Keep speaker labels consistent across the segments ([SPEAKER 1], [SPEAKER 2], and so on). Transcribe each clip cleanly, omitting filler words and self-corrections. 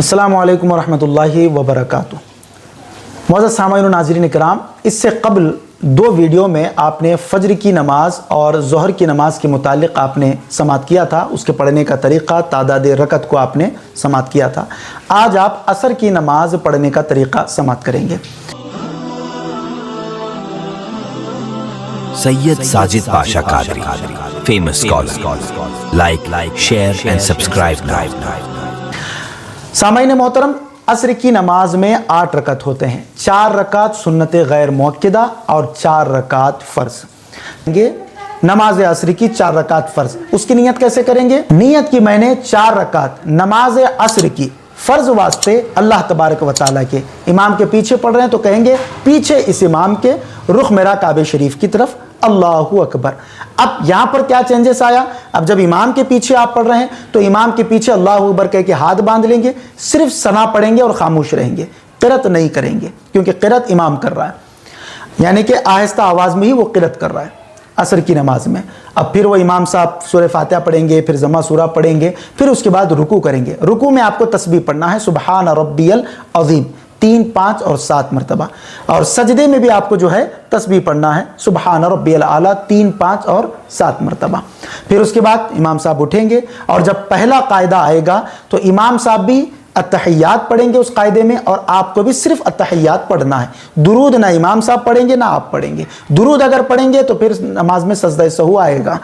[SPEAKER 1] अस्सलामु अलैकुम वरहमतुल्लाहि वबरकातुहू। मुअज़्ज़ज़ सामईन व नाज़रीन इकराम, इससे क़ब्ल दो वीडियो में आपने फ़ज्र की नमाज और ज़ोहर की नमाज के मुतालिक आपने समात किया था, उसके पढ़ने का तरीक़ा, तादाद रकत को आपने समात किया था। आज आप असर की नमाज पढ़ने का तरीक़ा समात करेंगे।
[SPEAKER 2] Syed Sajid Pasha Qadri, famous scholar. Like, share and subscribe now.
[SPEAKER 1] सामईन मोहतरम, असर की नमाज में 8 रकत होते हैं, 4 रकात सुन्नत गैर मुअक्किदा और 4 रकात फ़र्ज़। नमाज असर की 4 रकात फ़र्ज़, उसकी नियत कैसे करेंगे? नियत की मैंने 4 रकात नमाज असर की फ़र्ज़ वास्ते अल्लाह तबारक व तआला के इमाम के पीछे पढ़ रहे हैं तो कहेंगे पीछे इस इमाम के रुख मेरा काबे शरीफ की तरफ, अल्लाहु अकबर। अब यहाँ पर क्या चेंजेस आया? अब जब इमाम के पीछे आप पढ़ रहे हैं तो इमाम के पीछे अल्लाहु अकबर कह के हाथ बांध लेंगे, सिर्फ सना पढ़ेंगे और खामोश रहेंगे, क़िरात नहीं करेंगे, क्योंकि क़िरात इमाम कर रहा है, यानी कि आहिस्ता आवाज़ में ही वो क़िरात कर रहा है असर की नमाज में। अब फिर वो इमाम साहब सूरह फातिहा पढ़ेंगे, फिर जमा सूरा पढ़ेंगे, फिर उसके बाद रुकू करेंगे। रुकू में आपको तस्बीह पढ़ना है सुबहान रब्बियल अज़ीम 3, 5 और 7 मरतबा, और सजदे में भी आपको जो है तस्बीह पढ़ना है सुबहान रब्बियल आला 3, 5 और 7 मरतबा। फिर उसके बाद इमाम साहब उठेंगे और जब पहला कायदा आएगा तो इमाम साहब भी अत्तहियात पढ़ेंगे उस कायदे में, और आपको भी सिर्फ अत्तहियात पढ़ना है। दुरूद ना इमाम साहब पढ़ेंगे ना आप पढ़ेंगे। दुरूद अगर पढ़ेंगे तो फिर नमाज में सजदा सहू आएगा।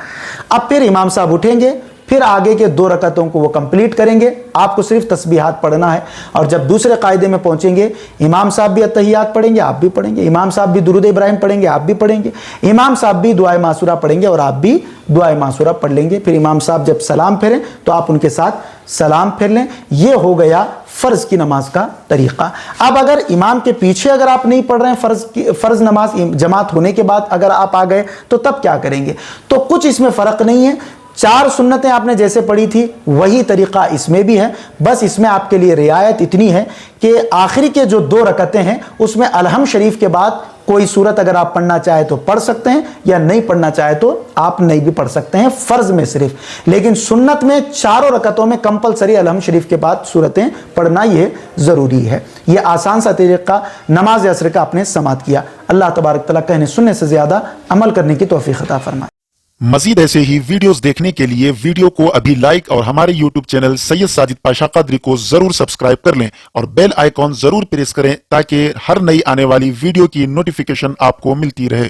[SPEAKER 1] अब फिर इमाम साहब उठेंगे, फिर आगे के 2 रकतों को वो कंप्लीट करेंगे, आपको सिर्फ तस्बीहात पढ़ना है। और जब दूसरे कायदे में पहुंचेंगे, इमाम साहब भी अत्तहियात पढ़ेंगे, आप भी पढ़ेंगे, इमाम साहब भी दुरूद इब्राहिम पढ़ेंगे, आप भी पढ़ेंगे, इमाम साहब भी दुआए मासूरा पढ़ेंगे और आप भी दुआए मासूरा पढ़ लेंगे। फिर इमाम साहब जब सलाम फेरें तो आप उनके साथ सलाम फेर लें। ये हो गया फ़र्ज़ की नमाज का तरीक़ा। अब अगर इमाम के पीछे अगर आप नहीं पढ़ रहे हैं फ़र्ज़ नमाज जमात होने के बाद अगर आप आ गए तो तब क्या करेंगे? तो कुछ इसमें फ़र्क नहीं है, 4 सुन्नतें आपने जैसे पढ़ी थी वही तरीक़ा इसमें भी है। बस इसमें आपके लिए रियायत इतनी है कि आखिरी के जो 2 रकतें हैं उसमें अलहम शरीफ के बाद कोई सूरत अगर आप पढ़ना चाहे तो पढ़ सकते हैं, या नहीं पढ़ना चाहे तो आप नहीं भी पढ़ सकते हैं फ़र्ज़ में सिर्फ। लेकिन सुन्नत में चारों रकतों में कंपलसरी अलहम शरीफ के बाद सूरतें पढ़ना ये ज़रूरी है। ये आसान सा तरीक़ा नमाज असर का आपने समात किया। अल्लाह तबारक तआला कहने सुनने से ज़्यादा अमल करने की तौफीक अता फरमाए।
[SPEAKER 3] मजीद ऐसे ही वीडियोस देखने के लिए वीडियो को अभी लाइक और हमारे यूट्यूब चैनल सैयद साजिद पाशा कादरी को जरूर सब्सक्राइब कर लें और बेल आइकॉन जरूर प्रेस करें ताकि हर नई आने वाली वीडियो की नोटिफिकेशन आपको मिलती रहे।